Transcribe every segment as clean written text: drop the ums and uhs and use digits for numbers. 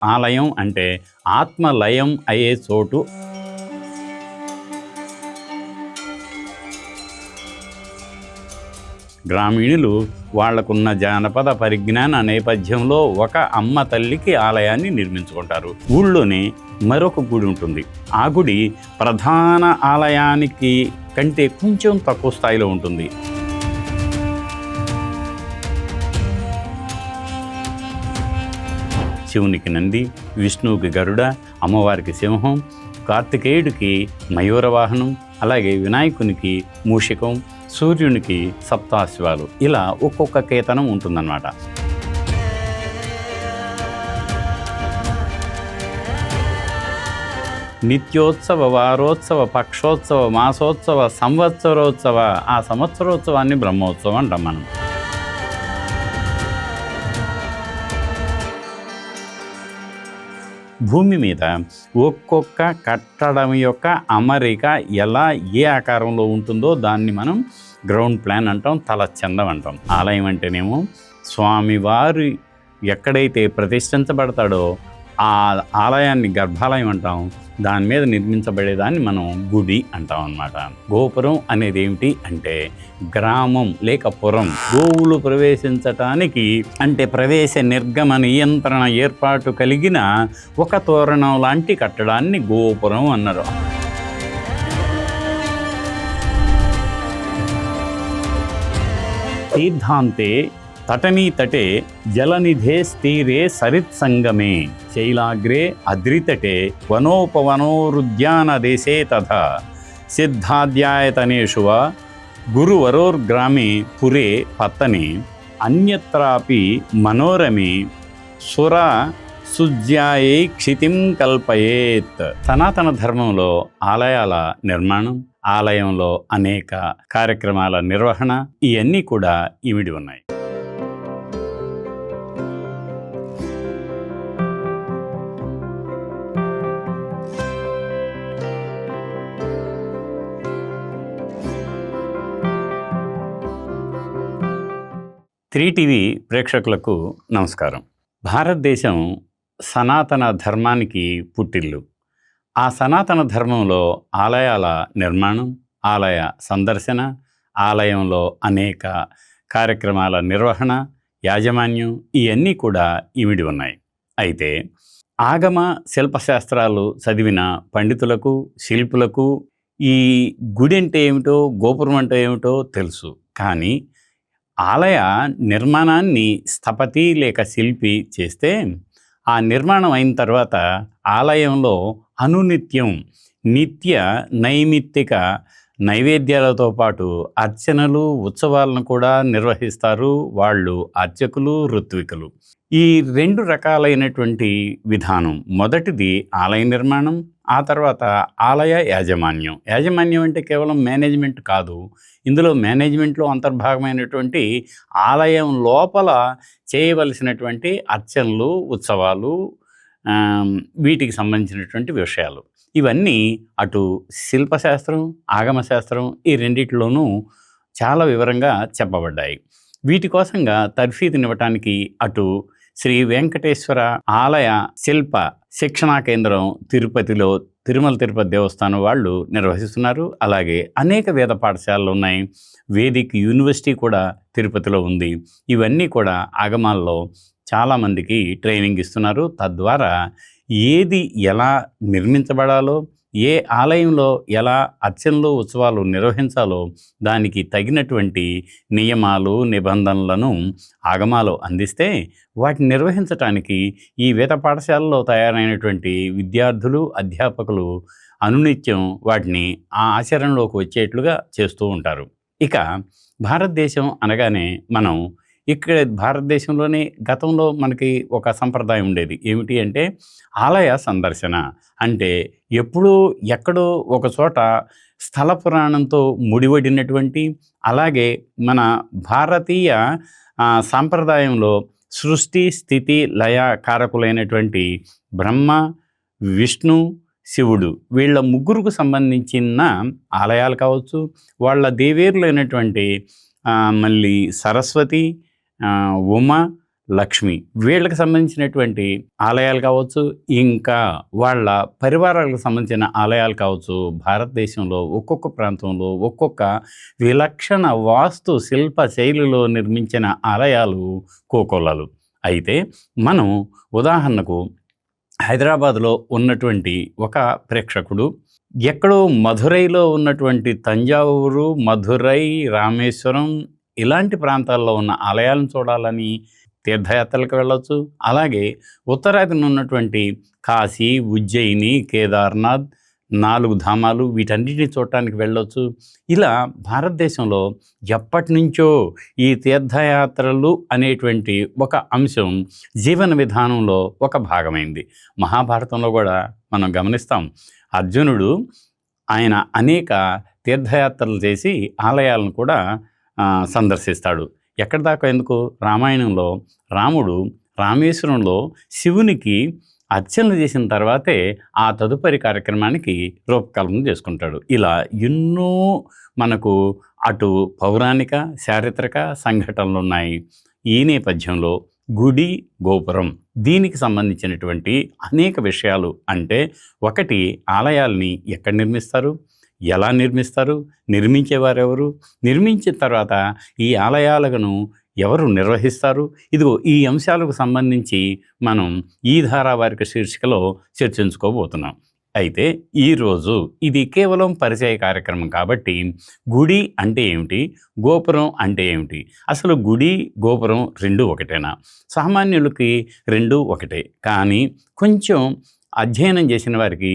ఆలయం అంటే ఆత్మలయం అయ్యే చోటు. గ్రామీణులు వాళ్లకున్న జానపద పరిజ్ఞాన నేపథ్యంలో ఒక అమ్మ తల్లికి ఆలయాన్ని నిర్మించుకుంటారు. ఊళ్ళోనే మరొక గుడి ఉంటుంది. ఆ గుడి ప్రధాన ఆలయానికి కంటే కొంచెం తక్కువ స్థాయిలో ఉంటుంది. శివునికి నంది, విష్ణువుకి గరుడ, అమ్మవారికి సింహం, కార్తికేయుడికి మయూర వాహనం, అలాగే వినాయకునికి మూషికం, సూర్యునికి సప్తాశ్వాలు, ఇలా ఒక్కొక్క కేతనం ఉంటుందన్నమాట. నిత్యోత్సవ, వారోత్సవ, పక్షోత్సవ, మాసోత్సవ, సంవత్సరోత్సవ, ఆ సంవత్సరోత్సవాన్ని బ్రహ్మోత్సవం అంటాం మనం. భూమి మీద ఒక్కొక్క కట్టడం యొక్క అమరిక ఎలా ఏ ఆకారంలో ఉంటుందో దాన్ని మనం గ్రౌండ్ ప్లాన్ అంటాం, తలచందం అంటాం. ఆలయం అంటేనేమో స్వామివారు ఎక్కడైతే ప్రతిష్ఠించబడతాడో ఆ ఆలయాన్ని గర్భాలయం అంటాం. దాని మీద నిర్మించబడేదాన్ని మనం గుడి అంటాం అన్నమాట. గోపురం అనేది ఏమిటి అంటే గ్రామం లేక పురం, గోవులు ప్రవేశించటానికి అంటే ప్రవేశ నిర్గమ నియంత్రణ ఏర్పాటు కలిగిన ఒక తోరణం లాంటి కట్టడాన్ని గోపురం అన్నారు. తీర్థాంతే తటనీతటే జలనిధే స్థీరే సరిత్సంగమే శైలాగ్రే అద్రితటే వనోపవనోరుద్యానదేశే తథా సిద్ధాధ్యాయతనేషు వా గురువరోర్గ్రామే పురే పత్తనే అన్యత్రాపి మనోరమే సుర సుజ్యాయై క్షితిం కల్పయేత్. సనాతన ధర్మంలో ఆలయాల నిర్మాణం, ఆలయంలో అనేక కార్యక్రమాల నిర్వహణ ఇవన్నీ కూడా ఇమిడి ఉన్నాయి. త్రీ టీవీ ప్రేక్షకులకు నమస్కారం. భారతదేశం సనాతన ధర్మానికి పుట్టిల్లు. ఆ సనాతన ధర్మంలో ఆలయాల నిర్మాణం, ఆలయ సందర్శన, ఆలయంలో అనేక కార్యక్రమాల నిర్వహణ, యాజమాన్యం ఇవన్నీ కూడా ఇమిడి ఉన్నాయి. అయితే ఆగమ శిల్పశాస్త్రాలు చదివిన పండితులకు, శిల్పులకు ఈ గుడి అంటే ఏమిటో, గోపురం అంటే ఏమిటో తెలుసు. కానీ ఆలయ నిర్మాణాన్ని స్థపతి లేక శిల్పి చేస్తే ఆ నిర్మాణం అయిన తర్వాత ఆలయంలో అనునిత్యం నిత్య నైమిత్తిక నైవేద్యాలతో పాటు అర్చనలు, ఉత్సవాలను కూడా నిర్వహిస్తారు వాళ్ళు అర్చకులు, ఋత్వికులు. ఈ రెండు రకాలైనటువంటి విధానం, మొదటిది ఆలయ నిర్మాణం, ఆ తర్వాత ఆలయ యాజమాన్యం. యాజమాన్యం అంటే కేవలం మేనేజ్మెంట్ కాదు, ఇందులో మేనేజ్మెంట్లో అంతర్భాగమైనటువంటి ఆలయం లోపల చేయవలసినటువంటి అర్చనలు, ఉత్సవాలు, వీటికి సంబంధించినటువంటి విషయాలు ఇవన్నీ అటు శిల్పశాస్త్రం, ఆగమశాస్త్రం ఈ రెండిట్లోనూ చాలా వివరంగా చెప్పబడ్డాయి. వీటి కోసంగా తర్ఫీదునివ్వటానికి అటు శ్రీ వెంకటేశ్వర ఆలయ శిల్ప శిక్షణా కేంద్రం తిరుపతిలో తిరుమల తిరుపతి దేవస్థానం వాళ్ళు నిర్వహిస్తున్నారు. అలాగే అనేక వేద పాఠశాలలు ఉన్నాయి. వేదిక్ యూనివర్సిటీ కూడా తిరుపతిలో ఉంది. ఇవన్నీ కూడా ఆగమాల్లో చాలామందికి ట్రైనింగ్ ఇస్తున్నారు. తద్వారా ఏది ఎలా నిర్మించబడాలో, ఏ ఆలయంలో ఎలా అర్చనలు, ఉత్సవాలు నిర్వహించాలో దానికి తగినటువంటి నియమాలు, నిబంధనలను ఆగమాలు అందిస్తే వాటిని నిర్వహించటానికి ఈ వేద పాఠశాలలో తయారైనటువంటి విద్యార్థులు, అధ్యాపకులు అనునిత్యం వాటిని ఆ ఆచరణలోకి వచ్చేట్లుగా చేస్తూ ఉంటారు. ఇక భారతదేశం అనగానే మనం ఇక్కడ భారతదేశంలోనే గతంలో మనకి ఒక సంప్రదాయం ఉండేది. ఏమిటి అంటే ఆలయ సందర్శన. అంటే ఎప్పుడూ ఎక్కడో ఒక చోట స్థల పురాణంతో ముడివడినటువంటి, అలాగే మన భారతీయ సాంప్రదాయంలో సృష్టి, స్థితి, లయ కారకులైనటువంటి బ్రహ్మ, విష్ణు, శివుడు వీళ్ళ ముగ్గురుకు సంబంధించిన ఆలయాలు కావచ్చు, వాళ్ళ దేవేరులైనటువంటి మళ్ళీ సరస్వతి, ఉమ, లక్ష్మి వీళ్ళకి సంబంధించినటువంటి ఆలయాలు కావచ్చు, ఇంకా వాళ్ళ పరివారాలకు సంబంధించిన ఆలయాలు కావచ్చు, భారతదేశంలో ఒక్కొక్క ప్రాంతంలో ఒక్కొక్క విలక్షణ వాస్తు శిల్ప శైలిలో నిర్మించిన ఆలయాలు కోకొల్లలు. అయితే మనం ఉదాహరణకు హైదరాబాద్లో ఉన్నటువంటి ఒక ప్రేక్షకుడు ఎక్కడో మధురైలో ఉన్నటువంటి తంజావూరు, మధురై, రామేశ్వరం ఇలాంటి ప్రాంతాల్లో ఉన్న ఆలయాలను చూడాలని తీర్థయాత్రలకు వెళ్ళొచ్చు. అలాగే ఉత్తరాదిన ఉన్నటువంటి కాశీ, ఉజ్జయిని, కేదార్నాథ్, 4 ధామాలు వీటన్నిటిని చూడటానికి వెళ్ళొచ్చు. ఇలా భారతదేశంలో ఎప్పటినుంచో ఈ తీర్థయాత్రలు అనేటువంటి ఒక అంశం జీవన విధానంలో ఒక భాగమైంది. మహాభారతంలో కూడా మనం గమనిస్తాం. అర్జునుడు ఆయన అనేక తీర్థయాత్రలు చేసి ఆలయాలను కూడా సందర్శిస్తాడు. ఎక్కడి దాకా ఎందుకు, రామాయణంలో రాముడు రామేశ్వరంలో శివునికి అర్చనలు చేసిన తర్వాతే ఆ తదుపరి కార్యక్రమానికి రూపకల్పన చేసుకుంటాడు. ఇలా ఎన్నో మనకు అటు పౌరాణిక, చారిత్రక సంఘటనలు ఉన్నాయి. ఈ నేపథ్యంలో గుడి, గోపురం దీనికి సంబంధించినటువంటి అనేక విషయాలు, అంటే ఒకటి ఆలయాల్ని ఎక్కడ నిర్మిస్తారు, ఎలా నిర్మిస్తారు, నిర్మించేవారెవరు, నిర్మించిన తర్వాత ఈ ఆలయాలను ఎవరు నిర్వహిస్తారు, ఇదిగో ఈ అంశాలకు సంబంధించి మనం ఈ ధారావాహిక శీర్షికలో చర్చించుకోబోతున్నాం. అయితే ఈరోజు ఇది కేవలం పరిచయ కార్యక్రమం కాబట్టి గుడి అంటే ఏమిటి, గోపురం అంటే ఏమిటి, అసలు గుడి గోపురం రెండు ఒకటేనా, సామాన్యులకి రెండు ఒకటే, కానీ కొంచెం అధ్యయనం చేసిన వారికి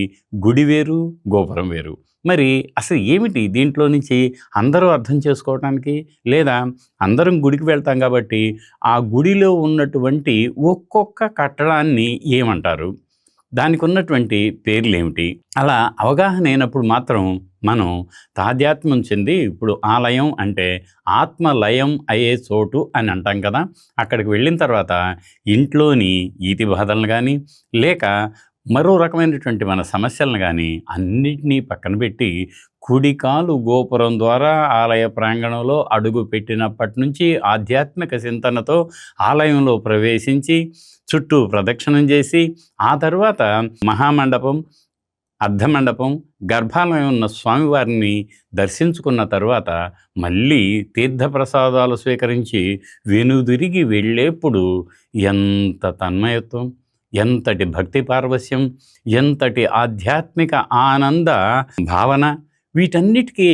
గుడి వేరు, గోపురం వేరు. మరి అసలు ఏమిటి దీంట్లో నుంచి అందరూ అర్థం చేసుకోవడానికి, లేదా అందరం గుడికి వెళ్తాం కాబట్టి ఆ గుడిలో ఉన్నటువంటి ఒక్కొక్క కట్టడాన్ని ఏమంటారు, దానికి ఉన్నటువంటి పేర్లు ఏమిటి, అలా అవగాహన అయినప్పుడు మాత్రం మనం తాదాత్మ్యం చెంది, ఇప్పుడు ఆలయం అంటే ఆత్మలయం అయ్యే చోటు అని అంటాం కదా, అక్కడికి వెళ్ళిన తర్వాత ఇంట్లోని ఈతి బాధలను కానీ లేక మరో రకమైనటువంటి మన సమస్యలను కానీ అన్నిటినీ పక్కన పెట్టి కుడికాలు గోపురం ద్వారా ఆలయ ప్రాంగణంలో అడుగు పెట్టినప్పటి నుంచి ఆధ్యాత్మిక చింతనతో ఆలయంలో ప్రవేశించి చుట్టూ ప్రదక్షిణం చేసి ఆ తర్వాత మహామండపం, అర్ధమండపం, గర్భాలయం ఉన్న స్వామివారిని దర్శించుకున్న తర్వాత మళ్ళీ తీర్థప్రసాదాలు స్వీకరించి వెనుదిరిగి వెళ్ళేప్పుడు ఎంత తన్మయత్వం, ఎంతటి భక్తి పార్వశ్యం, ఎంతటి ఆధ్యాత్మిక ఆనంద భావన, వీటన్నిటికీ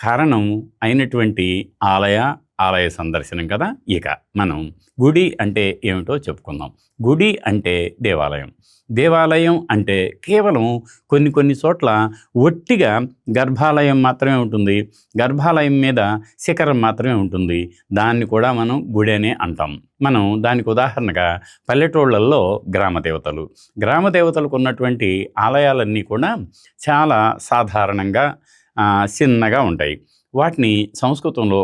కారణం అయినటువంటి ఆలయ సందర్శనం కదా. ఇక మనం గుడి అంటే ఏమిటో చెప్పుకుందాం. గుడి అంటే దేవాలయం. దేవాలయం అంటే కేవలం కొన్ని చోట్ల ఒట్టిగా గర్భాలయం మాత్రమే ఉంటుంది, గర్భాలయం మీద శిఖరం మాత్రమే ఉంటుంది, దాన్ని కూడా మనం గుడి అనే అంటాం. మనం దానికి ఉదాహరణగా పల్లెటూళ్ళల్లో గ్రామదేవతలకు ఉన్నటువంటి ఆలయాలన్నీ కూడా చాలా సాధారణంగా చిన్నగా ఉంటాయి. వాటిని సంస్కృతంలో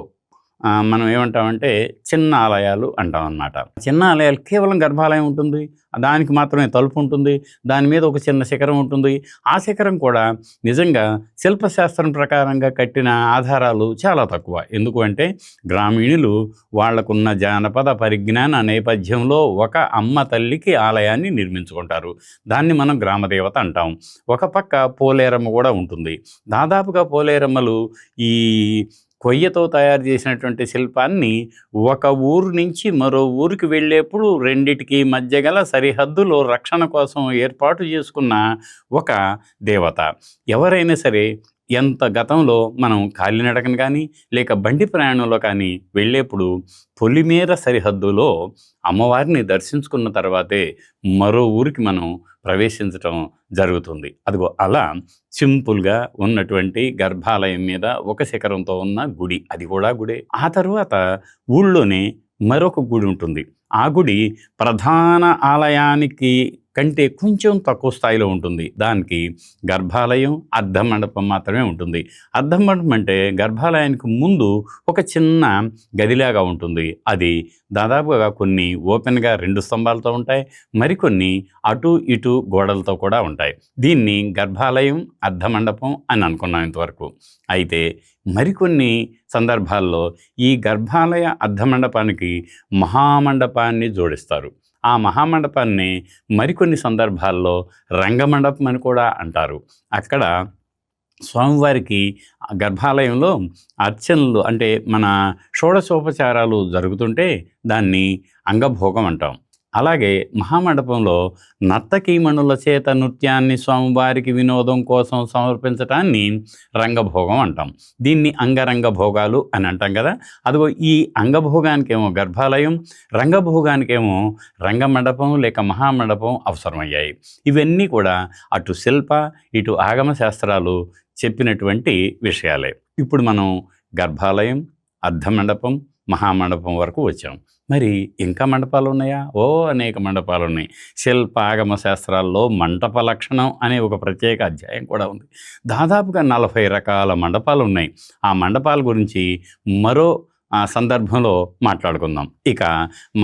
మనం ఏమంటామంటే చిన్న ఆలయాలు అంటాం అన్నమాట. చిన్న ఆలయాలు కేవలం గర్భాలయం ఉంటుంది, దానికి మాత్రమే తలుపు ఉంటుంది, దాని మీద ఒక చిన్న శిఖరం ఉంటుంది. ఆ శిఖరం కూడా నిజంగా శిల్పశాస్త్రం ప్రకారంగా కట్టిన ఆధారాలు చాలా తక్కువ. ఎందుకు అంటే గ్రామీణులు వాళ్లకున్న జానపద పరిజ్ఞాన నేపథ్యంలో ఒక అమ్మ తల్లికి ఆలయాన్ని నిర్మించుకుంటారు. దాన్ని మనం గ్రామదేవత అంటాం. ఒక పక్క పోలేరమ్మ కూడా ఉంటుంది. దాదాపుగా పోలేరమ్మలు ఈ కొయ్యతో తయారు చేసినటువంటి శిల్పాన్ని ఒక ఊరు నుంచి మరో ఊరికి వెళ్ళేప్పుడు రెండిటికి మధ్య గల సరిహద్దులో రక్షణ కోసం ఏర్పాటు చేసుకున్న ఒక దేవత. ఎవరైనా సరే ఎంత గతంలో మనం కాలినడకను కానీ లేక బండి ప్రయాణంలో కానీ వెళ్ళేప్పుడు పొలిమేర సరిహద్దులో అమ్మవారిని దర్శించుకున్న తర్వాతే మరో ఊరికి మనం ప్రవేశించటం జరుగుతుంది. అదిగో అలా సింపుల్గా ఉన్నటువంటి గర్భాలయం మీద ఒక శిఖరంతో ఉన్న గుడి, అది కూడా గుడే. ఆ తర్వాత ఊళ్ళోనే మరొక గుడి ఉంటుంది. ఆ గుడి ప్రధాన ఆలయానికి కంటే కొంచెం తక్కువ స్థాయిలో ఉంటుంది. దానికి గర్భాలయం, అర్ధమండపం మాత్రమే ఉంటుంది. అర్ధమండపం అంటే గర్భాలయానికి ముందు ఒక చిన్న గదిలాగా ఉంటుంది. అది దాదాపుగా కొన్ని ఓపెన్గా 2 స్తంభాలతో ఉంటాయి, మరికొన్ని అటు ఇటు గోడలతో కూడా ఉంటాయి. దీన్ని గర్భాలయం, అర్ధమండపం అని అనుకున్నాం ఇంతవరకు. అయితే మరికొన్ని సందర్భాల్లో ఈ గర్భాలయ అర్ధమండపానికి మహామండపాన్ని జోడిస్తారు. ఆ మహామండపాన్ని మరికొన్ని సందర్భాల్లో రంగమండపం అని కూడా అంటారు. అక్కడ స్వామివారికి గర్భాలయంలో అర్చనలు అంటే మన షోడశోపచారాలు జరుగుతుంటే దాన్ని అంగభోగం అంటాం. అలాగే మహామండపంలో నర్తకీమణుల చేత నృత్యాన్ని స్వామివారికి వినోదం కోసం సమర్పించటాన్ని రంగభోగం అంటాం. దీన్ని అంగరంగ భోగాలు అని అంటాం కదా. అదిగో ఈ అంగభోగానికేమో గర్భాలయం, రంగభోగానికేమో రంగమండపం లేక మహామండపం అవసరమయ్యాయి. ఇవన్నీ కూడా అటు శిల్ప ఇటు ఆగమ శాస్త్రాలు చెప్పినటువంటి విషయాలే. ఇప్పుడు మనం గర్భాలయం, అర్ధమండపం, మహామండపం వరకు వచ్చాం. మరి ఇంకా మండపాలు ఉన్నాయా? అనేక మండపాలు ఉన్నాయి. శిల్ప ఆగమ శాస్త్రాల్లో మంటప లక్షణం అనే ఒక ప్రత్యేక అధ్యాయం కూడా ఉంది. దాదాపుగా 40 రకాల మండపాలు ఉన్నాయి. ఆ మండపాల గురించి మరో సందర్భంలో మాట్లాడుకుందాం. ఇక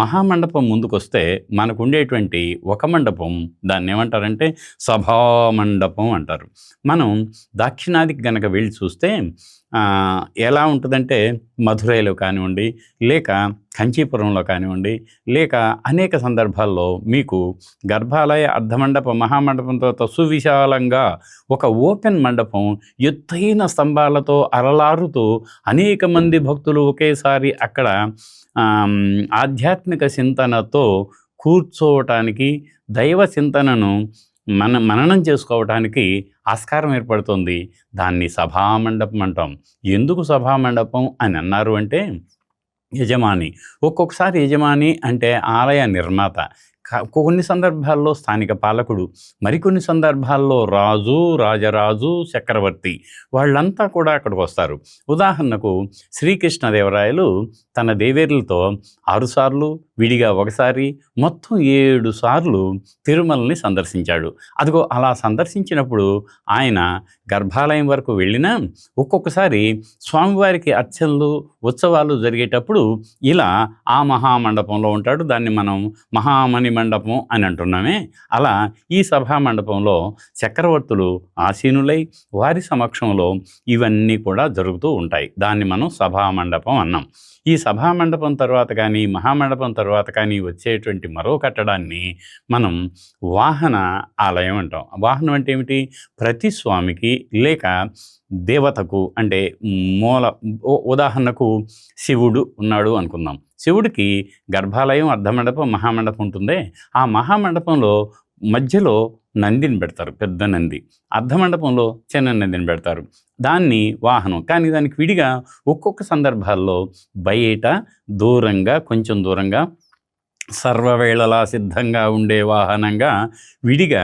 మహామండపం ముందుకొస్తే మనకు ఉండేటువంటి ఒక మండపం, దాన్ని ఏమంటారంటే సభామండపం అంటారు. మనం దాక్షిణాదికి గనక వెళ్ళి చూస్తే ఎలా ఉంటుందంటే మధురైలో కానివ్వండి, లేక కంచీపురంలో కానివ్వండి, లేక అనేక సందర్భాల్లో మీకు గర్భాలయ, అర్ధమండపం, మహామండపంతో సువిశాలంగా ఒక ఓపెన్ మండపం ఎత్తైన స్తంభాలతో అరలారుతూ అనేక మంది భక్తులు ఒకేసారి అక్కడ ఆధ్యాత్మిక చింతనతో కూర్చోవటానికి, దైవ చింతనను మననం చేసుకోవటానికి ఆస్కారం ఏర్పడుతుంది. దాన్ని సభామండపం అంటాం. ఎందుకు సభామండపం అని అన్నారు అంటే, యజమాని, ఒక్కొక్కసారి యజమాని అంటే ఆలయ నిర్మాత, కొన్ని సందర్భాల్లో స్థానిక పాలకుడు, మరికొన్ని సందర్భాల్లో రాజు, రాజరాజు, చక్రవర్తి, వాళ్ళంతా కూడా అక్కడికి వస్తారు. ఉదాహరణకు శ్రీకృష్ణదేవరాయలు తన దేవేరులతో 6 సార్లు, విడిగా ఒకసారి, మొత్తం 7 సార్లు తిరుమలని సందర్శించాడు. అదిగో అలా సందర్శించినప్పుడు ఆయన గర్భాలయం వరకు వెళ్ళినా ఒక్కొక్కసారి స్వామివారికి అర్చనలు, ఉత్సవాలు జరిగేటప్పుడు ఇలా ఆ మహామండపంలో ఉంటాడు. దాన్ని మనం మహామణి మండపం అని అంటున్నామే. అలా ఈ సభా మండపంలో చక్రవర్తులు ఆసీనులై వారి సమక్షంలో ఇవన్నీ కూడా జరుగుతూ ఉంటాయి. దాన్ని మనం సభామండపం అన్నాం. ఈ సభామండపం తర్వాత కానీ, మహామండపం తర్వాత కానీ వచ్చేటువంటి మరో కట్టడాన్ని మనం వాహన ఆలయం అంటాం. వాహనం అంటే ఏమిటి? ప్రతి స్వామికి లేక దేవతకు, అంటే ఉదాహరణకు శివుడు ఉన్నాడు అనుకుందాం. శివుడికి గర్భాలయం, అర్ధమండపం, మహామండపం ఉంటుందే. ఆ మహామండపంలో మధ్యలో నందిని పెడతారు, పెద్ద నంది. అర్ధమండపంలో చిన్న నందిని పెడతారు. దాన్ని వాహనం. కానీ దానికి విడిగా ఒక్కొక్క సందర్భాల్లో బయట దూరంగా, కొంచెం దూరంగా సర్వవేళలా సిద్ధంగా ఉండే వాహనంగా విడిగా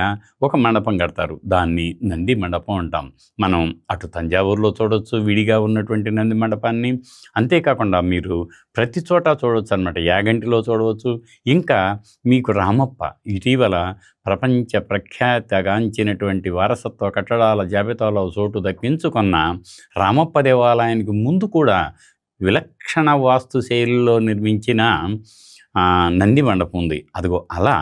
ఒక మండపం కడతారు. దాన్ని నంది మండపం అంటాం. మనం అటు తంజావూరులో చూడవచ్చు విడిగా ఉన్నటువంటి నంది మండపాన్ని. అంతేకాకుండా మీరు ప్రతి చోట చూడవచ్చు అన్నమాట. యాగంటిలో చూడవచ్చు. ఇంకా మీకు రామప్ప ఇటీవల ప్రపంచ ప్రఖ్యాతగాంచినటువంటి వారసత్వ కట్టడాల జాబితాలో చోటు దక్కించుకున్న రామప్ప దేవాలయానికి ముందు కూడా విలక్షణ వాస్తు శైలిలో నిర్మించిన నంది మండపం ఉంది. అదిగో అలా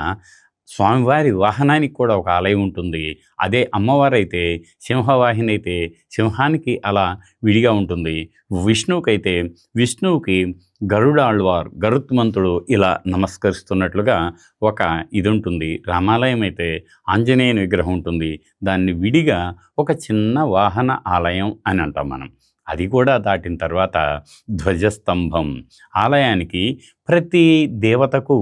స్వామివారి వాహనానికి కూడా ఒక ఆలయం ఉంటుంది. అదే అమ్మవారైతే సింహవాహిని అయితే సింహానికి అలా విడిగా ఉంటుంది. విష్ణువుకైతే విష్ణువుకి గరుడాళ్వార్, గరుత్మంతుడు ఇలా నమస్కరిస్తున్నట్లుగా ఒక ఇది ఉంటుంది. రామాలయం అయితే ఆంజనేయుని విగ్రహం ఉంటుంది. దాన్ని విడిగా ఒక చిన్న వాహన ఆలయం అని అంటాం మనం. అది కూడా దాటిన తర్వాత ధ్వజస్తంభం. ఆలయానికి ప్రతి దేవతకు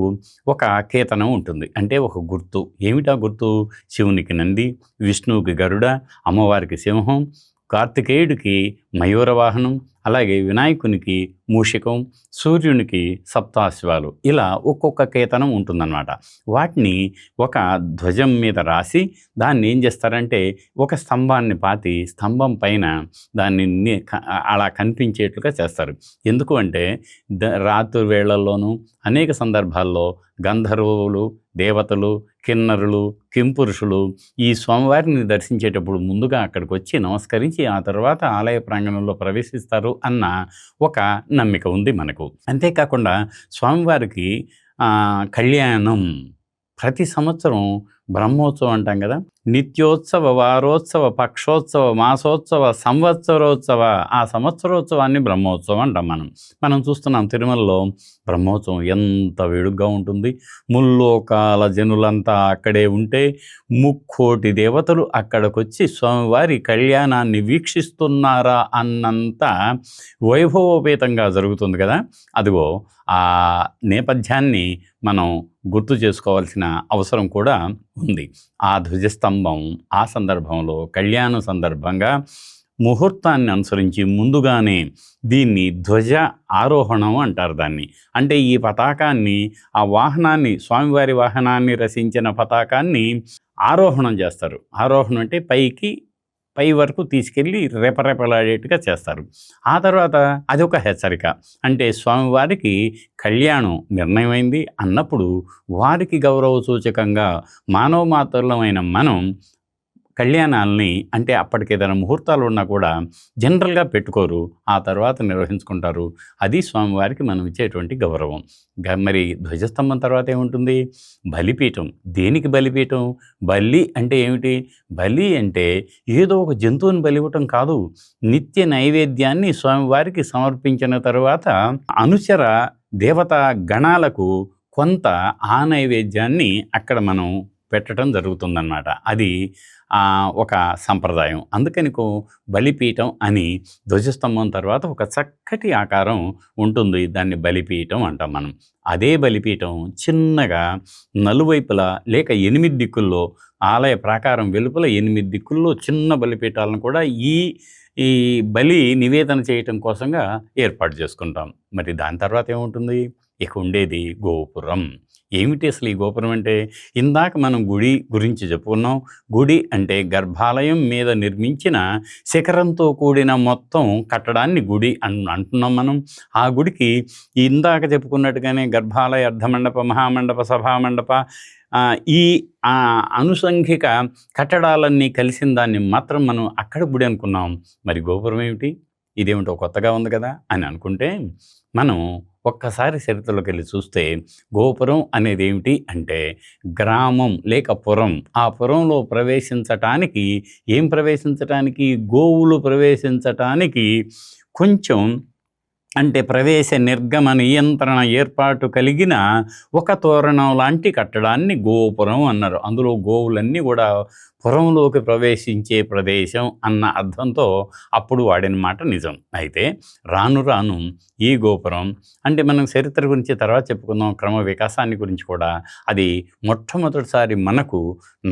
ఒక కేతనం ఉంటుంది, అంటే ఒక గుర్తు. ఏమిటా గుర్తు? శివునికి నంది, విష్ణువుకి గరుడ, అమ్మవారికి సింహం, కార్తికేయుడికి మయూర వాహనం, అలాగే వినాయకునికి మూషికం, సూర్యునికి సప్తాశ్వాలు, ఇలా ఒక్కొక్క కేతనం ఉంటుందన్నమాట. వాటిని ఒక ధ్వజం మీద రాసి దాన్ని ఏం చేస్తారంటే ఒక స్తంభాన్ని పాతి స్తంభం పైన దాన్ని అలా కనిపించేట్లుగా చేస్తారు. ఎందుకు అంటే రాత్రి వేళల్లోనూ అనేక సందర్భాల్లో గంధర్వులు, దేవతలు, కిన్నరులు, కింపురుషులు ఈ స్వామివారిని దర్శించేటప్పుడు ముందుగా అక్కడికి వచ్చి నమస్కరించి ఆ తర్వాత ఆలయ ప్రాంగణంలో ప్రవేశిస్తారు అన్న ఒక నమ్మిక ఉంది మనకు. అంతేకాకుండా స్వామివారికి కళ్యాణం ప్రతి సంవత్సరం బ్రహ్మోత్సవం అంటాం కదా, నిత్యోత్సవ, వారోత్సవ, పక్షోత్సవ, మాసోత్సవ, సంవత్సరోత్సవ, ఆ సంవత్సరోత్సవాన్ని బ్రహ్మోత్సవం అంటాం. మనం చూస్తున్నాం తిరుమలలో బ్రహ్మోత్సవం ఎంత వేడుగ్గా ఉంటుంది. ముల్లోకాల జనులంతా అక్కడే ఉంటే 3,000,000 దేవతలు అక్కడికొచ్చి స్వామివారి కళ్యాణాన్ని వీక్షిస్తున్నారా అన్నంత వైభవోపేతంగా జరుగుతుంది కదా. అదిగో ఆ నేపథ్యాన్ని మనం గుర్తు చేసుకోవాల్సిన అవసరం కూడా ఉంది. ఆ ధ్వజస్తంభం ఆ సందర్భంలో కళ్యాణ సందర్భంగా ముహూర్తాన్ని అనుసరించి ముందుగానే దీన్ని ధ్వజ ఆరోహణం అంటారు దాన్ని. అంటే ఈ పతాకాన్ని, ఆ వాహనాన్ని, స్వామివారి వాహనాన్ని రచించిన పతాకాన్ని ఆరోహణం చేస్తారు. ఆరోహణం అంటే పై వరకు తీసుకెళ్ళి రెపరెపలాడేట్టుగా చేస్తారు. ఆ తర్వాత అదొక హెచ్చరిక. అంటే స్వామివారికి కళ్యాణం నిర్ణయమైంది అన్నప్పుడు వారికి గౌరవ సూచకంగా మానవ మాత్రులమైన మనం కళ్యాణాలని, అంటే అప్పటికి ఏదైనా ముహూర్తాలు ఉన్నా కూడా జనరల్గా పెట్టుకోరు, ఆ తర్వాత నిర్వహించుకుంటారు. అది స్వామివారికి మనం ఇచ్చేటువంటి గౌరవం. మరి ధ్వజస్తంభం తర్వాత ఏముంటుంది? బలిపీఠం. దేనికి బలిపీఠం? బలి అంటే ఏమిటి? బలి అంటే ఏదో ఒక జంతువుని బలివ్వటం కాదు. నిత్య నైవేద్యాన్ని స్వామివారికి సమర్పించిన తరువాత అనుచర దేవతా గణాలకు కొంత ఆ నైవేద్యాన్ని అక్కడ మనం పెట్టడం జరుగుతుందన్నమాట. అది ఒక సంప్రదాయం. అందుకని బలిపీఠం అని ధ్వజస్తంభం తర్వాత ఒక చక్కటి ఆకారం ఉంటుంది, దాన్ని బలిపీఠం అంటాం మనం. అదే బలిపీఠం చిన్నగా నలువైపులా లేక 8 దిక్కుల్లో, ఆలయ ప్రాకారం వెలుపల 8 దిక్కుల్లో చిన్న బలిపీఠాలను కూడా ఈ బలి నివేదన చేయటం కోసంగా ఏర్పాటు చేసుకుంటాం. మరి దాని తర్వాత ఏముంటుంది? ఇక ఉండేది గోపురం. ఏమిటి అసలు ఈ గోపురం అంటే? ఇందాక మనం గుడి గురించి చెప్పుకున్నాం. గుడి అంటే గర్భాలయం మీద నిర్మించిన శిఖరంతో కూడిన మొత్తం కట్టడాన్ని గుడి అంటున్నాం మనం. ఆ గుడికి ఇందాక చెప్పుకున్నట్టుగానే గర్భాలయ, అర్ధమండప, మహామండప, సభామండప, ఈ అనుషంగిక కట్టడాలన్నీ కలిసిన దాన్ని మాత్రం మనం అక్కడ గుడి అనుకున్నాం. మరి గోపురం ఏమిటి? ఇదేమిటో కొత్తగా ఉంది కదా అని అనుకుంటే, మనం ఒక్కసారి చరిత్రలోకి వెళ్ళి చూస్తే గోపురం అనేది ఏమిటి అంటే గ్రామం లేక పురం. ఆ పురంలో ప్రవేశించటానికి, ప్రవేశించటానికి గోవులు ప్రవేశించటానికి కొంచెం అంటే ప్రవేశ నిర్గమ నియంత్రణ ఏర్పాటు కలిగిన ఒక తోరణం లాంటి కట్టడాన్ని గోపురం అన్నారు. అందులో గోవులన్నీ కూడా పురంలోకి ప్రవేశించే ప్రదేశం అన్న అర్థంతో అప్పుడు వాడిన మాట నిజం. అయితే రాను రాను ఈ గోపురం అంటే మనం చరిత్ర గురించి తర్వాత చెప్పుకుందాం, క్రమ వికాసాన్ని గురించి కూడా. అది మొట్టమొదటిసారి మనకు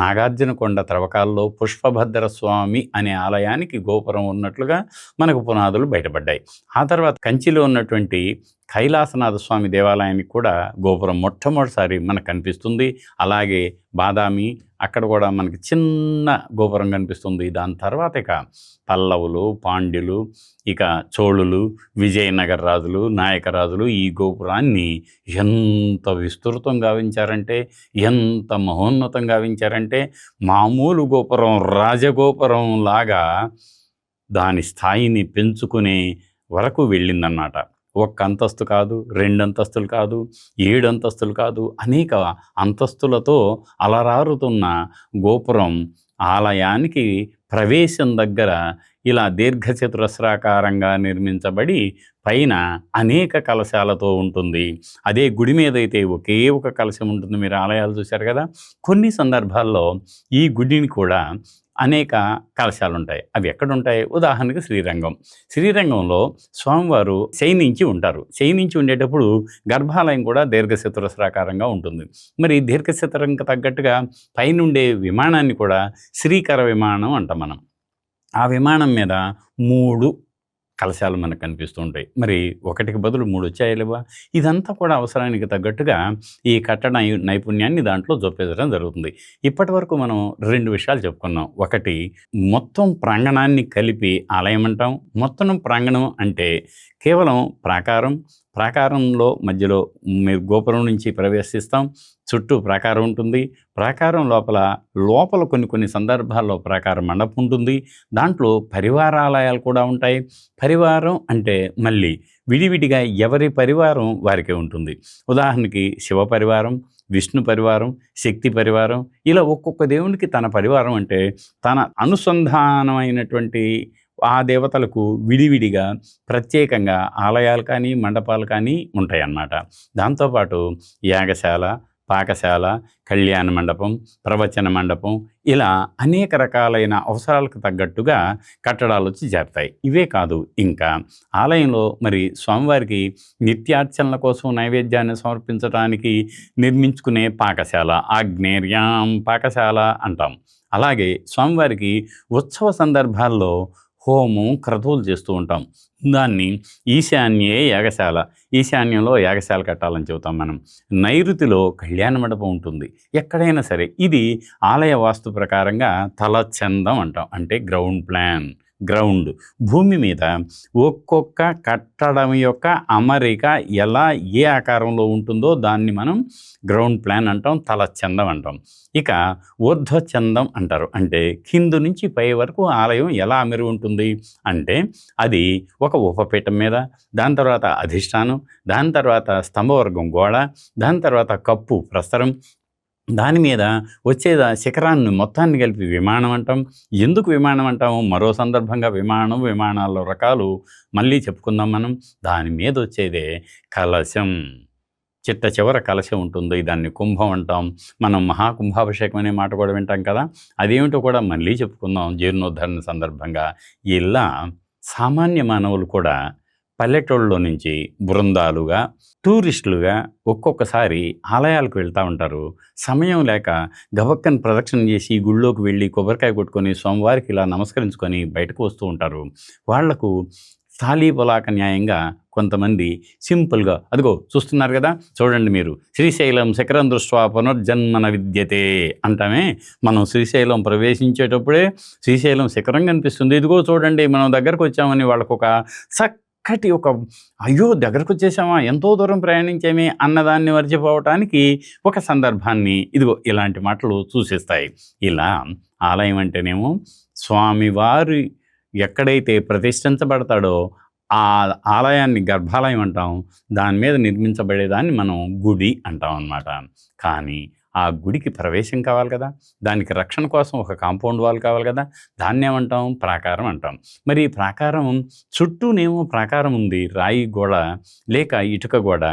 నాగార్జునకొండ త్రవ్వకాల్లో పుష్పభద్ర స్వామి అనే ఆలయానికి గోపురం ఉన్నట్లుగా మనకు పునాదులు బయటపడ్డాయి. ఆ తర్వాత కంచిలో ఉన్నటువంటి కైలాసనాథ స్వామి దేవాలయానికి కూడా గోపురం మొట్టమొదటిసారి మనకు కనిపిస్తుంది. అలాగే బాదామి అక్కడ కూడా మనకి చిన్న గోపురం కనిపిస్తుంది. దాని తర్వాత ఇక పల్లవులు, పాండ్యులు, ఇక చోళులు, విజయనగర రాజులు, నాయక రాజులు ఈ గోపురాన్ని ఎంత విస్తృతం గావించారంటే, ఎంత మహోన్నతం గావించారంటే, మామూలు గోపురం రాజగోపురం లాగా దాని స్థాయిని పెంచుకునే వరకు వెళ్ళిందన్నమాట. ఒక్క అంతస్తు కాదు, 2 అంతస్తులు కాదు, 7 అంతస్తులు కాదు, అనేక అంతస్తులతో అలరారుతున్న గోపురం ఆలయానికి ప్రవేశం దగ్గర ఇలా దీర్ఘచతురస్రాకారంగా నిర్మించబడి పైన అనేక కలశాలతో ఉంటుంది. అదే గుడి మీద అయితే ఒకే ఒక కలశం ఉంటుంది. మీరు ఆలయాలు చూశారు కదా, కొన్ని సందర్భాల్లో ఈ గుడిని కూడా అనేక కలశాలు ఉంటాయి. అవి ఎక్కడుంటాయి? ఉదాహరణకు శ్రీరంగంలో స్వామివారు శయనించి ఉంటారు. శయనించి ఉండేటప్పుడు గర్భాలయం కూడా దీర్ఘచతురస్రాకారంగా ఉంటుంది. మరి దీర్ఘచతురంకి తగ్గట్టుగా పైనుండే విమానాన్ని కూడా శ్రీకర విమానం అంటాం మనం. ఆ విమానం మీద 3 కలశాలు మనకు కనిపిస్తూ ఉంటాయి. మరి ఒకటికి బదులు 3 వచ్చాయా లేవా? ఇదంతా కూడా అవసరానికి తగ్గట్టుగా ఈ కట్టడ నైపుణ్యాన్ని దాంట్లో జొప్పించడం జరుగుతుంది. ఇప్పటివరకు మనం 2 విషయాలు చెప్పుకున్నాం. ఒకటి, మొత్తం ప్రాంగణాన్ని కలిపి ఆలయం అంటాం. మొత్తం ప్రాంగణం అంటే కేవలం ప్రాకారంలో మధ్యలో మీరు గోపురం నుంచి ప్రవేశిస్తాం. చుట్టూ ప్రాకారం ఉంటుంది. ప్రాకారం లోపల కొన్ని సందర్భాల్లో ప్రాకార మండపం ఉంటుంది. దాంట్లో పరివారాలయాలు కూడా ఉంటాయి. పరివారం అంటే మళ్ళీ విడివిడిగా ఎవరి పరివారం వారికే ఉంటుంది. ఉదాహరణకి శివ పరివారం, విష్ణు పరివారం, శక్తి పరివారం, ఇలా ఒక్కొక్క దేవునికి తన పరివారం అంటే తన అనుసంధానమైనటువంటి ఆ దేవతలకు విడివిడిగా ప్రత్యేకంగా ఆలయాలు కానీ మండపాలు కానీ ఉంటాయన్నమాట. దాంతోపాటు యాగశాల, పాకశాల, కళ్యాణ మండపం, ప్రవచన మండపం, ఇలా అనేక రకాలైన అవసరాలకు తగ్గట్టుగా కట్టడాలు వచ్చి చేరుతాయి. ఇవే కాదు, ఇంకా ఆలయంలో మరి స్వామివారికి నిత్యార్చనల కోసం నైవేద్యాన్ని సమర్పించడానికి నిర్మించుకునే పాకశాల, ఆగ్నేర్యాం పాకశాల అంటాం. అలాగే స్వామివారికి ఉత్సవ సందర్భాల్లో హోమం, క్రతువులు చేస్తూ ఉంటాం. దాన్ని ఈశాన్యే యాగశాల, ఈశాన్యంలో యాగశాల కట్టాలని చెబుతాం మనం. నైరుతిలో కళ్యాణ మండపం ఉంటుంది. ఎక్కడైనా సరే ఇది ఆలయ వాస్తు ప్రకారంగా తలచందం అంటాం. అంటే గ్రౌండ్ భూమి మీద ఒక్కొక్క కట్టడం యొక్క అమరిక ఎలా ఏ ఆకారంలో ఉంటుందో దాన్ని మనం గ్రౌండ్ ప్లాన్ అంటాం, తలచందం అంటాం. ఇక ఊర్ధ్వచందం అంటారు. అంటే కింద నుంచి పై వరకు ఆలయం ఎలా అమరి ఉంటుంది అంటే అది ఒక ఉపపీఠం మీద, దాని తర్వాత అధిష్టానం, దాని తర్వాత స్తంభవర్గం గోడ, దాని తర్వాత కప్పు ప్రస్తరం, దాని మీద వచ్చేదా శిఖరాన్ని మొత్తాన్ని కలిపి విమానం అంటాం. ఎందుకు విమానం అంటాము? మరో సందర్భంగా విమానాల్లో రకాలు మళ్ళీ చెప్పుకుందాం మనం. దాని మీద వచ్చేదే కలశం. చిట్ట చివర కలశం ఉంటుంది. దాన్ని కుంభం అంటాం. మనం మహాకుంభాభిషేకం అనే మాట కూడా వింటాం కదా. అదేమిటో కూడా మళ్ళీ చెప్పుకుందాం జీర్ణోద్ధరణ సందర్భంగా. ఇలా సామాన్య మానవులు కూడా పల్లెటూళ్ళలో నుంచి బృందాలుగా, టూరిస్టులుగా ఒక్కొక్కసారి ఆలయాలకు వెళ్తూ ఉంటారు. సమయం లేక గబక్కన ప్రదక్షిణ చేసి గుళ్ళోకి వెళ్ళి కొబ్బరికాయ కొట్టుకొని స్వామివారికి ఇలా నమస్కరించుకొని బయటకు వస్తూ ఉంటారు. వాళ్లకు స్థాళీపలాక న్యాయంగా కొంతమంది సింపుల్గా, అదిగో చూస్తున్నారు కదా, చూడండి మీరు, శ్రీశైలం శిఖరం దృష్ట్యా పునర్జన్మన విద్యతే అంటామే. మనం శ్రీశైలం ప్రవేశించేటప్పుడే శ్రీశైలం శిఖరం కనిపిస్తుంది, ఇదిగో చూడండి మనం దగ్గరకు వచ్చామని వాళ్ళకు ఒక అయ్యో దగ్గరకు వచ్చేసామా, ఎంతో దూరం ప్రయాణించామే అన్నదాన్ని మర్చిపోవటానికి ఒక సందర్భాన్ని ఇదిగో ఇలాంటి మాటలు సూచిస్తాయి. ఇలా ఆలయం అంటేనేమో స్వామివారి ఎక్కడైతే ప్రతిష్ఠించబడతాడో ఆ ఆలయాన్ని గర్భాలయం అంటాం. దాని మీద నిర్మించబడేదాన్ని మనం గుడి అంటాం అన్నమాట. కానీ ఆ గుడికి ప్రవేశం కావాలి కదా, దానికి రక్షణ కోసం ఒక కాంపౌండ్ వాల్ కావాలి కదా, దాన్ని ఏమంటాం? ప్రాకారం అంటాం. మరి ఈ ప్రాకారం చుట్టూనేమో ప్రాకారం ఉంది, రాయి గోడ లేక ఇటుక గోడ.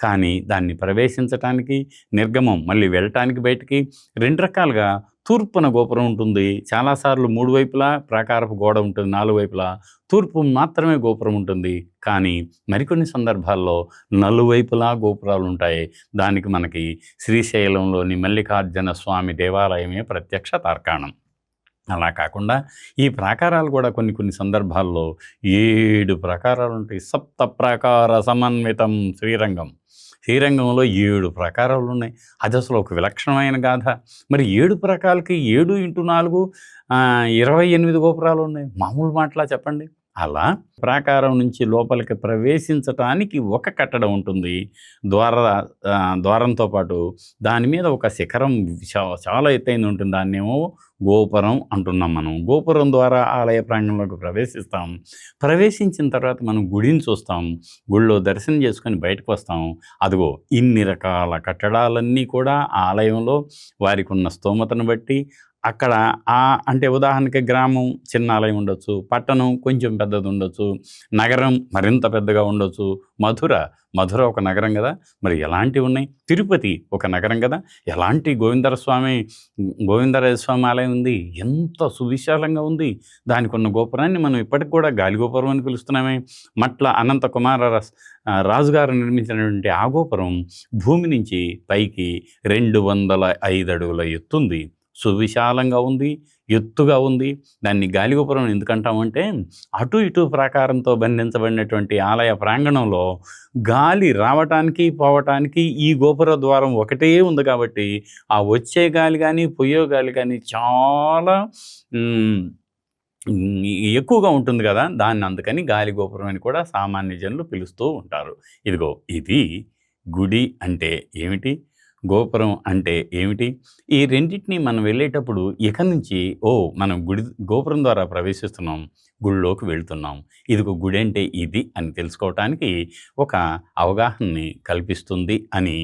కానీ దాన్ని ప్రవేశించటానికి, నిర్గమం మళ్ళీ వెళ్ళటానికి బయటికి 2 రకాలుగా తూర్పున గోపురం ఉంటుంది. చాలాసార్లు 3 వైపులా ప్రాకారపు గోడ ఉంటుంది, 4 వైపులా తూర్పు మాత్రమే గోపురం ఉంటుంది. కానీ మరికొన్ని సందర్భాల్లో నలువైపులా గోపురాలు ఉంటాయి. దానికి మనకి శ్రీశైలంలోని మల్లికార్జున స్వామి దేవాలయమే ప్రత్యక్ష తార్కాణం. అలా కాకుండా ఈ ప్రాకారాలు కూడా కొన్ని సందర్భాల్లో 7 ప్రాకారాలు ఉంటాయి. సప్త ప్రాకార సమన్వితం శ్రీరంగంలో 7 ప్రాకారాలు ఉన్నాయి. అది అసలు ఒక విలక్షణమైన గాథ. మరి 7 ప్రాకారాలకి 7 × 4 28 గోపురాలు ఉన్నాయి. మామూలు మాటలా చెప్పండి. అలా ప్రాకారం నుంచి లోపలికి ప్రవేశించటానికి ఒక కట్టడం ఉంటుంది. ద్వారంతో పాటు దాని మీద ఒక శిఖరం చాలా ఎత్తైన ఉంటుంది. దాన్నేమో గోపురం అంటున్నాం మనం. గోపురం ద్వారా ఆలయ ప్రాంగణంలోకి ప్రవేశిస్తాం. ప్రవేశించిన తర్వాత మనం గుడిని చూస్తాం. గుడిలో దర్శనం చేసుకొని బయటకు వస్తాం. అదిగో ఇన్ని రకాల కట్టడాలన్నీ కూడా ఆలయంలో వారికి ఉన్న స్తోమతను బట్టి అక్కడ అంటే ఉదాహరణకి గ్రామం చిన్న ఆలయం ఉండొచ్చు, పట్టణం కొంచెం పెద్దది ఉండొచ్చు, నగరం మరింత పెద్దగా ఉండొచ్చు. మధుర ఒక నగరం కదా, మరి ఎలాంటివి ఉన్నాయి? తిరుపతి ఒక నగరం కదా, ఎలాంటి గోవిందరాజ స్వామి ఆలయం ఉంది, ఎంత సువిశాలంగా ఉంది. దానికి ఉన్న గోపురాన్ని మనం ఇప్పటికి కూడా గాలిగోపురం అని పిలుస్తున్నామే. మట్ల అనంత కుమార రాజుగారు నిర్మించినటువంటి ఆ గోపురం భూమి నుంచి పైకి 205 అడుగుల ఎత్తుంది. సువిశాలంగా ఉంది, ఎత్తుగా ఉంది. దాన్ని గాలిగోపురం ఎందుకంటామంటే అటు ఇటు ప్రాకారంతో బంధించబడినటువంటి ఆలయ ప్రాంగణంలో గాలి రావటానికి పోవటానికి ఈ గోపుర ద్వారం ఒకటే ఉంది కాబట్టి ఆ వచ్చే గాలి కానీ పోయే గాలి కానీ చాలా ఎక్కువగా ఉంటుంది కదా, దాన్ని అందుకని గాలి గోపురం అని కూడా సామాన్య జనులు పిలుస్తూ ఉంటారు. ఇదిగో ఇది గుడి అంటే ఏమిటి, గోపురం అంటే ఏమిటి, ఈ రెండింటినీ మనం వెళ్ళేటప్పుడు ఇక నుంచి మనం గోపురం ద్వారా ప్రవేశిస్తున్నాం, గుడిలోకి వెళ్తున్నాం, ఇదిగో గుడి అంటే ఇది అని తెలుసుకోవటానికి ఒక అవగాహనని కల్పిస్తుంది అని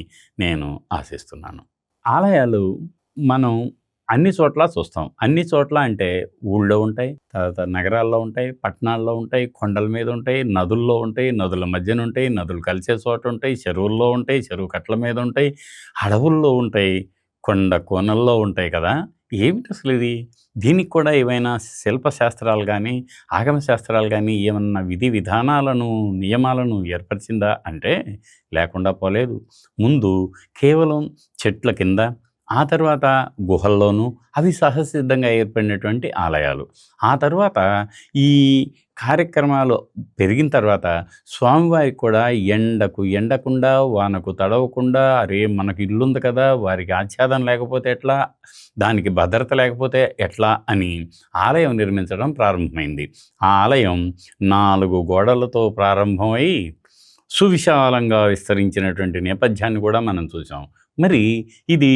నేను ఆశిస్తున్నాను. ఆలయాలు మనం అన్ని చోట్ల చూస్తాం. అన్ని చోట్ల అంటే ఊళ్ళో ఉంటాయి, తర్వాత నగరాల్లో ఉంటాయి, పట్టణాల్లో ఉంటాయి, కొండల మీద ఉంటాయి, నదుల్లో ఉంటాయి, నదుల మధ్యన ఉంటాయి, నదులు కలిసే చోట ఉంటాయి, చెరువుల్లో ఉంటాయి, చెరువు కట్టల మీద ఉంటాయి, అడవుల్లో ఉంటాయి, కొండ కోనల్లో ఉంటాయి కదా. ఏమిటి అసలు ఇది? దీనికి కూడా ఏవైనా శిల్పశాస్త్రాలు కానీ ఆగమ శాస్త్రాలు కానీ ఏమన్నా విధి విధానాలను నియమాలను ఏర్పరిచిందా అంటే లేకుండా పోలేదు. ముందు కేవలం చెట్ల కింద, ఆ తర్వాత గుహల్లోనూ అవి సహజసిద్ధంగా ఏర్పడినటువంటి ఆలయాలు. ఆ తర్వాత ఈ కార్యక్రమాలు పెరిగిన తర్వాత స్వామివారికి కూడా ఎండకుండా వానకు తడవకుండా, అరే మనకు ఇల్లుంది కదా, వారికి ఆచ్ఛాదన లేకపోతే ఎట్లా, దానికి భద్రత లేకపోతే ఎట్లా అని ఆలయం నిర్మించడం ప్రారంభమైంది. ఆ ఆలయం 4 గోడలతో ప్రారంభమై సువిశాలంగా విస్తరించినటువంటి నేపథ్యాన్ని కూడా మనం చూసాం. మరి ఇది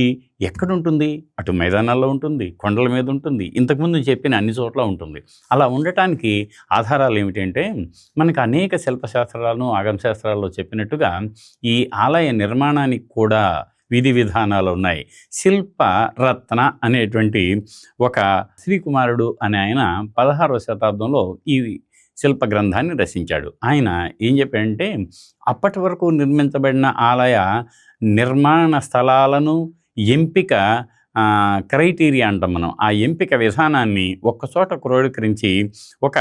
ఎక్కడుంటుంది? అటు మైదానాల్లో ఉంటుంది, కొండల మీద ఉంటుంది, ఇంతకుముందు చెప్పిన అన్ని చోట్ల ఉంటుంది. అలా ఉండటానికి ఆధారాలు ఏమిటంటే మనకు అనేక శిల్పశాస్త్రాలను ఆగమశాస్త్రాల్లో చెప్పినట్టుగా ఈ ఆలయ నిర్మాణానికి కూడా విధి విధానాలు ఉన్నాయి. శిల్పరత్న అనేటువంటి ఒక శ్రీకుమారుడు అనే ఆయన 16వ శతాబ్దంలో ఈ శిల్ప గ్రంథాన్ని రచించాడు. ఆయన ఏం చెప్పాడంటే అప్పటి వరకు నిర్మించబడిన ఆలయ నిర్మాణ స్థలాలను ఎంపిక క్రైటీరియా అంటాం మనం, ఆ ఎంపిక విధానాన్ని ఒక్కచోట క్రోడీకరించి ఒక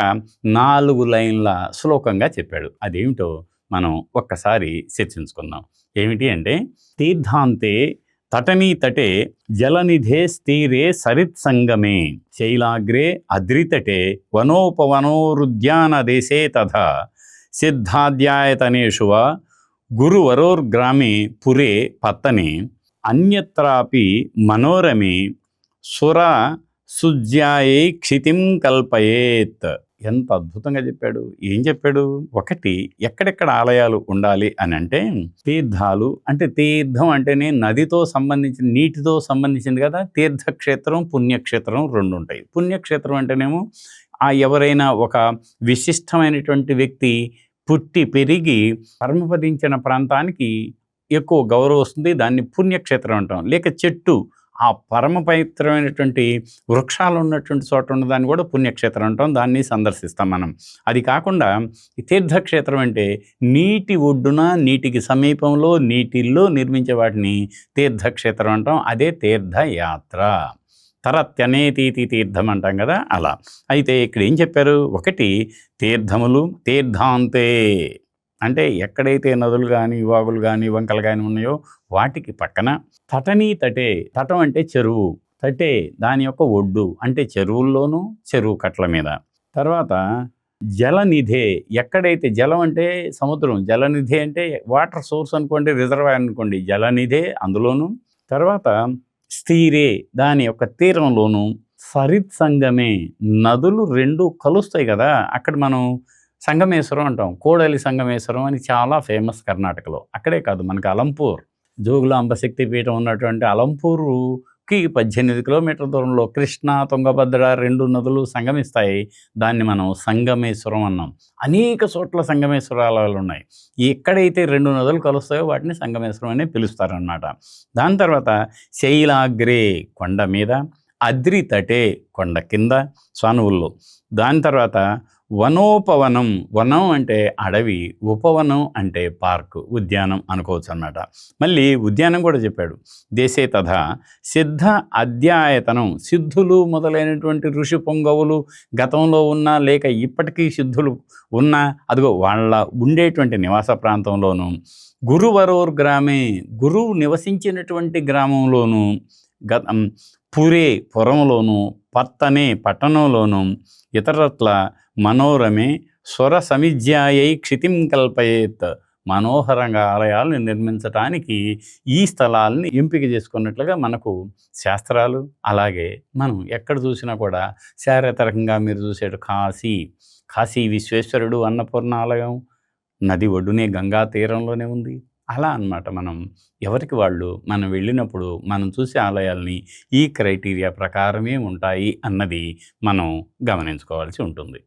4 లైన్ల శ్లోకంగా చెప్పాడు. అదేమిటో మనం ఒక్కసారి చర్చించుకుందాం. ఏమిటి అంటే, తీర్థాంతే తటనీ తటే జలనిధే స్థీరే సరిత్సంగమే శైలాగ్రే అద్రితటే వనోపవనోరుద్యాన దేశే తథా సిద్ధాధ్యాయతనేషు వా గురువరోర్గ్రామే పురే పత్తనే అన్యత్రాపి మనోరమే సుర సుజ్యాయై క్షితిం కల్పయేత్. ఎంత అద్భుతంగా చెప్పాడు. ఏం చెప్పాడు? ఒకటి, ఎక్కడెక్కడ ఆలయాలు ఉండాలి అని అంటే తీర్థాలు అంటే, తీర్థం అంటేనే నదితో సంబంధించిన నీటితో సంబంధించింది కదా. తీర్థక్షేత్రం పుణ్యక్షేత్రం 2 ఉంటాయి. పుణ్యక్షేత్రం అంటేనేమో ఎవరైనా ఒక విశిష్టమైనటువంటి వ్యక్తి పుట్టి పెరిగి పరమపదించిన ప్రాంతానికి ఎక్కువ గౌరవం వస్తుంది, దాన్ని పుణ్యక్షేత్రం అంటాం. లేక చెట్టు, ఆ పరమ పవిత్రమైనటువంటి వృక్షాలు ఉన్నటువంటి చోట ఉన్నదాన్ని కూడా పుణ్యక్షేత్రం అంటాం, దాన్ని సందర్శిస్తాం మనం. అది కాకుండా తీర్థక్షేత్రం అంటే నీటి ఒడ్డున, నీటికి సమీపంలో, నీటిల్లో నిర్మించే వాటిని తీర్థక్షేత్రం అంటాం. అదే తీర్థయాత్ర. తరత్యనేతీతి తీర్థం అంటాం కదా, అలా. అయితే ఇక్కడ ఏం చెప్పారు? ఒకటి, తీర్థములు తీర్థాంతే అంటే ఎక్కడైతే నదులు కానీ వాగులు కానీ వంకలు కానీ ఉన్నాయో వాటికి పక్కన, తటనీ తటే, తటం అంటే చెరువు, తటే దాని యొక్క ఒడ్డు అంటే చెరువుల్లోనూ చెరువు కట్ల మీద. తర్వాత జలనిధే, ఎక్కడైతే జలం అంటే సముద్రం, జలనిధే అంటే వాటర్ సోర్స్ అనుకోండి, రిజర్వాయర్ అనుకోండి, జలనిధే అందులోను. తర్వాత స్థీరే దాని యొక్క తీరంలోను, సరిత్సంగమే నదులు 2 కలుస్తాయి కదా, అక్కడ మనం సంగమేశ్వరం అంటాం. కోడలి సంగమేశ్వరం అని చాలా ఫేమస్ కర్ణాటకలో. అక్కడే కాదు, మనకి అలంపూర్, జోగులాంబ శక్తి పీఠం ఉన్నటువంటి అలంపూరుకి 18 కిలోమీటర్ల దూరంలో కృష్ణ తుంగభద్ర 2 నదులు సంగమిస్తాయి. దాన్ని మనం సంగమేశ్వరం అన్నాం. అనేక చోట్ల సంగమేశ్వరాలు ఉన్నాయి. ఎక్కడైతే 2 నదులు కలుస్తాయో వాటిని సంగమేశ్వరం అని పిలుస్తారనమాట. దాని తర్వాత శైలాగ్రే కొండ మీద, అద్రితటే కొండ కింద సానువుల్లో. దాని తర్వాత వనోపవనం, వనం అంటే అడవి, ఉపవనం అంటే పార్కు, ఉద్యానం అనుకోవచ్చు అన్నమాట. మళ్ళీ ఉద్యానం కూడా చెప్పాడు. దేశే తథా సిద్ధ అధ్యాయతనం, సిద్ధులు మొదలైనటువంటి ఋషి పొంగవులు గతంలో ఉన్నా లేక ఇప్పటికీ సిద్ధులు ఉన్నా అదిగో వాళ్ళ ఉండేటువంటి నివాస ప్రాంతంలోనూ, గురువరోర్ గ్రామే గురువు నివసించినటువంటి గ్రామంలోనూ, పురే పురములోను పత్తనే పట్టణంలోను ఇతరత్ల మనోరమే స్వర సమిజ్యాయై క్షితిం కల్పయేత్. మనోహరంగా ఆలయాలను నిర్మించటానికి ఈ స్థలాల్ని ఎంపిక చేసుకున్నట్లుగా మనకు శాస్త్రాలు, అలాగే మనం ఎక్కడ చూసినా కూడా చారిత్రకంగా మీరు చూసేటు కాశీ విశ్వేశ్వరుడు అన్నపూర్ణ ఆలయం నది ఒడ్డునే గంగా తీరంలోనే ఉంది. అలా అన్నమాట. మనం ఎవరికి వాళ్ళు మనం వెళ్ళినప్పుడు మనం చూసే ఆలయాల్ని ఈ క్రైటీరియా ప్రకారమే ఉంటాయి అన్నది మనం గమనించుకోవాల్సి ఉంటుంది.